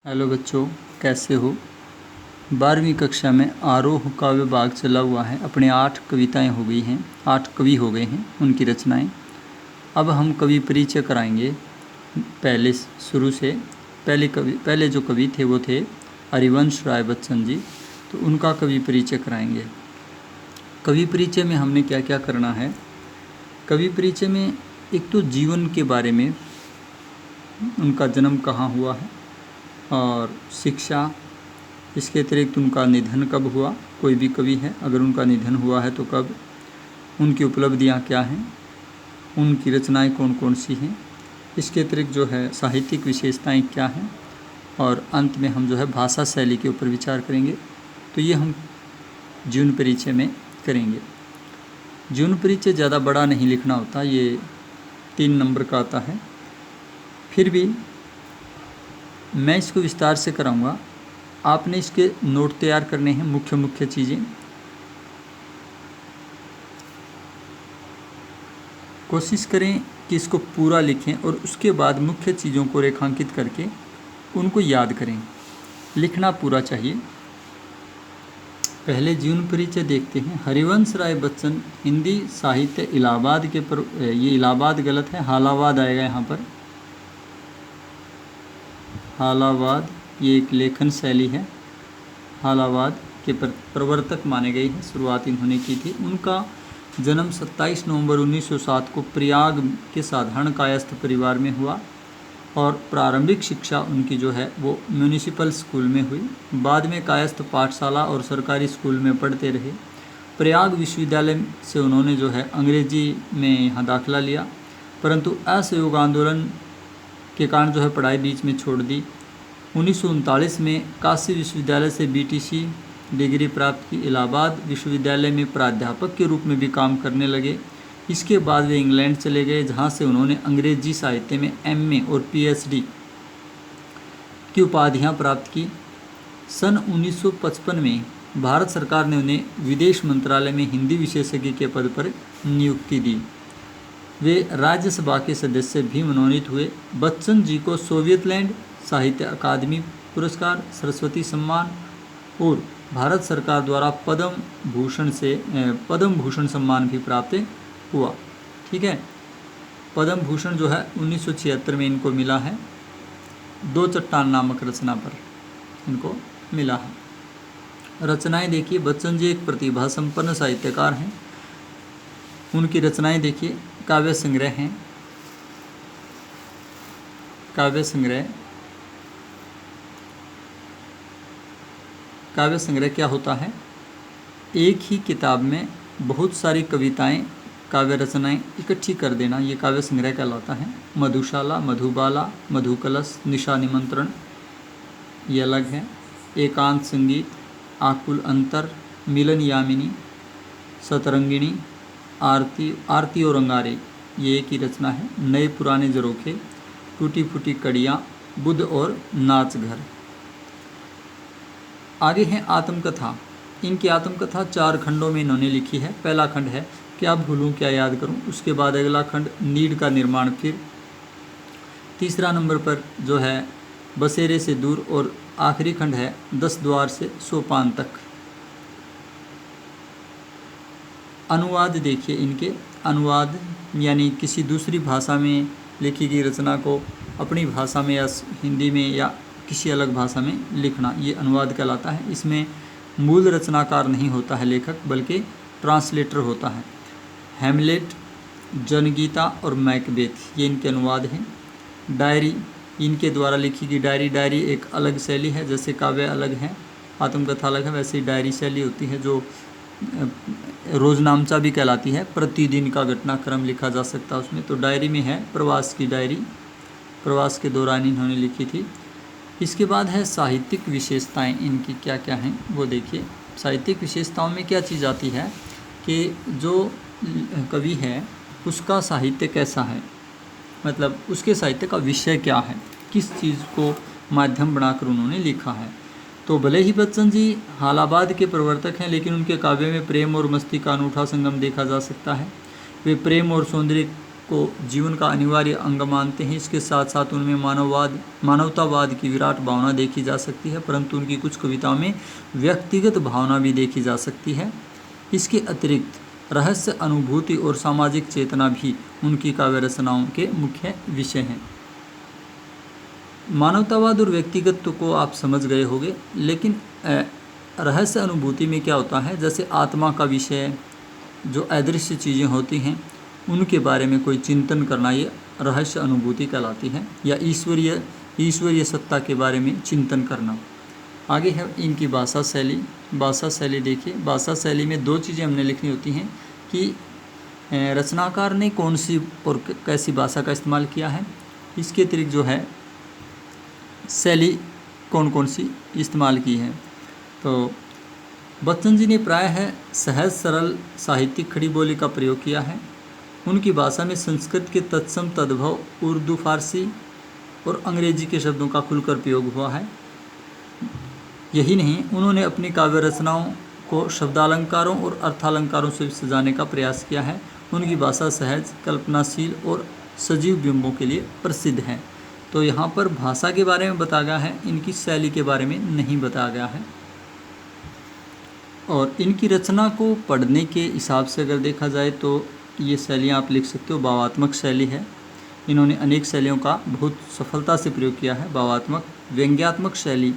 Hello बच्चों, कैसे हो। 12वीं कक्षा में आरोह काव्य भाग चला हुआ है। अपने 8 कविताएं हो गई हैं, 8 कवि हो गए हैं, उनकी रचनाएं। अब हम कवि परिचय कराएंगे। पहले शुरू से पहले जो कवि थे वो थे हरिवंश राय बच्चन जी, तो उनका कवि परिचय कराएंगे। कवि परिचय में हमने क्या क्या करना है। कवि परिचय में एक तो जीवन के बारे में, उनका जन्म कहाँ हुआ है और शिक्षा, इसके अतिरिक्त उनका निधन कब हुआ, कोई भी कवि है अगर उनका निधन हुआ है तो कब, उनकी उपलब्धियां क्या हैं, उनकी रचनाएं कौन कौन सी हैं, इसके अतिरिक्त जो है साहित्यिक विशेषताएं क्या हैं, और अंत में हम जो है भाषा शैली के ऊपर विचार करेंगे। तो ये हम जीवन परिचय में करेंगे। जीवन परिचय ज़्यादा बड़ा नहीं लिखना होता, ये 3 नंबर का आता है। फिर भी मैं इसको विस्तार से कराऊंगा। आपने इसके नोट तैयार करने हैं, मुख्य मुख्य चीज़ें। कोशिश करें कि इसको पूरा लिखें और उसके बाद मुख्य चीज़ों को रेखांकित करके उनको याद करें। लिखना पूरा चाहिए। पहले जीवन परिचय देखते हैं। हरिवंश राय बच्चन, हिंदी साहित्य इलाहाबाद के ये इलाहाबाद गलत है, हालावाद आएगा यहाँ पर। हालावाद ये एक लेखन शैली है। हालावाद के प्रवर्तक माने गए हैं, शुरुआत इन्होंने की थी। उनका जन्म 27 नवंबर 1907 को प्रयाग के साधारण कायस्थ परिवार में हुआ और प्रारंभिक शिक्षा उनकी जो है वो म्यूनिसिपल स्कूल में हुई। बाद में कायस्थ पाठशाला और सरकारी स्कूल में पढ़ते रहे। प्रयाग विश्वविद्यालय से उन्होंने जो है अंग्रेजी में यहाँ दाखिला लिया, परंतु असहयोग आंदोलन के कारण जो है पढ़ाई बीच में छोड़ दी। 1939 में काशी विश्वविद्यालय से बीटीसी डिग्री प्राप्त की। इलाहाबाद विश्वविद्यालय में प्राध्यापक के रूप में भी काम करने लगे। इसके बाद वे इंग्लैंड चले गए, जहां से उन्होंने अंग्रेजी साहित्य में एमए और पीएचडी की उपाधियां प्राप्त की। सन 1955 में भारत सरकार ने उन्हें विदेश मंत्रालय में हिंदी विशेषज्ञ के पद पर नियुक्ति दी। वे राज्यसभा के सदस्य भी मनोनीत हुए। बच्चन जी को सोवियतलैंड साहित्य अकादमी पुरस्कार, सरस्वती सम्मान और भारत सरकार द्वारा पद्म भूषण सम्मान भी प्राप्त हुआ। ठीक है, पद्म भूषण जो है 1976 में इनको मिला है। 2 चट्टान नामक रचना पर इनको मिला है। रचनाएं देखिए, बच्चन जी एक प्रतिभा संपन्न साहित्यकार हैं। उनकी रचनाएं देखिए, काव्य संग्रह हैं। काव्य संग्रह क्या होता है? एक ही किताब में बहुत सारी कविताएं, काव्य रचनाएं इकट्ठी कर देना, ये काव्य संग्रह कहलाता है। मधुशाला, मधुबाला, मधुकलश, निशा निमंत्रण ये अलग है। एकांत संगीत, आकुल अंतर, मिलन यामिनी, सतरंगिणी, आरती और अंगारे ये एक ही रचना है। नए पुराने जरोखे, टूटी फूटी कड़ियाँ, बुद्ध और नाच घर। आगे है आत्मकथा। इनकी आत्मकथा 4 खंडों में इन्होंने लिखी है। पहला खंड है क्या भूलूं क्या याद करूं, उसके बाद अगला खंड नीड का निर्माण, फिर तीसरा नंबर पर जो है बसेरे से दूर, और आखिरी खंड है 10 द्वार से सोपान तक। अनुवाद देखिए, इनके अनुवाद यानी किसी दूसरी भाषा में लिखी गई रचना को अपनी भाषा में या हिंदी में या किसी अलग भाषा में लिखना, ये अनुवाद कहलाता है। इसमें मूल रचनाकार नहीं होता है लेखक, बल्कि ट्रांसलेटर होता है। हैमलेट, जनगीता और मैकबेथ ये इनके अनुवाद हैं। डायरी, इनके द्वारा लिखी गई डायरी एक अलग शैली है। जैसे काव्य अलग है, आत्मकथा अलग है, वैसे ही डायरी शैली होती है जो रोजनामचा भी कहलाती है। प्रतिदिन का घटनाक्रम लिखा जा सकता है उसमें। तो डायरी में है प्रवास की डायरी, प्रवास के दौरान इन्होंने लिखी थी। इसके बाद है साहित्यिक विशेषताएं, इनकी क्या क्या हैं वो देखिए। साहित्यिक विशेषताओं में क्या चीज़ आती है कि जो कवि है उसका साहित्य कैसा है, मतलब उसके साहित्य का विषय क्या है, किस चीज़ को माध्यम बनाकर उन्होंने लिखा है। तो भले ही बच्चन जी हालाबाद के प्रवर्तक हैं, लेकिन उनके काव्य में प्रेम और मस्ती का अनूठा संगम देखा जा सकता है। वे प्रेम और सौंदर्य को जीवन का अनिवार्य अंग मानते हैं। इसके साथ साथ उनमें मानवतावाद की विराट भावना देखी जा सकती है, परंतु उनकी कुछ कविताओं में व्यक्तिगत भावना भी देखी जा सकती है। इसके अतिरिक्त रहस्य, अनुभूति और सामाजिक चेतना भी उनकी काव्य रचनाओं के मुख्य विषय हैं। मानवतावाद और व्यक्तिगत को आप समझ गए होंगे, लेकिन रहस्य अनुभूति में क्या होता है, जैसे आत्मा का विषय, जो अदृश्य चीज़ें होती हैं उनके बारे में कोई चिंतन करना, ये रहस्य अनुभूति कहलाती है, या ईश्वरीय सत्ता के बारे में चिंतन करना। आगे है इनकी भाषा शैली। भाषा शैली देखिए, भाषा शैली में दो चीज़ें हमने लिखनी होती हैं कि रचनाकार ने कौन सी और कैसी भाषा का इस्तेमाल किया है, इसके अतिरिक्त जो है शैली कौन कौन सी इस्तेमाल की है। तो बच्चन जी ने प्रायः सहज सरल साहित्यिक खड़ी बोली का प्रयोग किया है। उनकी भाषा में संस्कृत के तत्सम तद्भव, उर्दू, फारसी और अंग्रेजी के शब्दों का खुलकर प्रयोग हुआ है। यही नहीं, उन्होंने अपनी काव्य रचनाओं को शब्दालंकारों और अर्थालंकारों से सजाने का प्रयास किया है। उनकी भाषा सहज, कल्पनाशील और सजीव बिंबों के लिए प्रसिद्ध है। तो यहाँ पर भाषा के बारे में बताया गया है, इनकी शैली के बारे में नहीं बताया गया है। और इनकी रचना को पढ़ने के हिसाब से अगर देखा जाए तो ये शैलियाँ आप लिख सकते हो। भावात्मक शैली है, इन्होंने अनेक शैलियों का बहुत सफलता से प्रयोग किया है। भावात्मक, व्यंग्यात्मक शैली,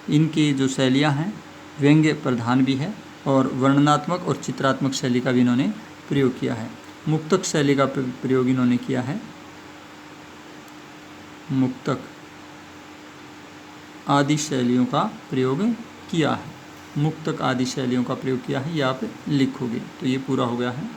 इनकी जो शैलियाँ हैं व्यंग्य प्रधान भी है, और वर्णनात्मक और चित्रात्मक शैली का भी इन्होंने प्रयोग किया है। मुक्तक शैली का प्रयोग इन्होंने किया है, मुक्तक आदि शैलियों का प्रयोग किया है। मुक्तक आदि शैलियों का प्रयोग किया है, ये आप लिखोगे तो ये पूरा हो गया है।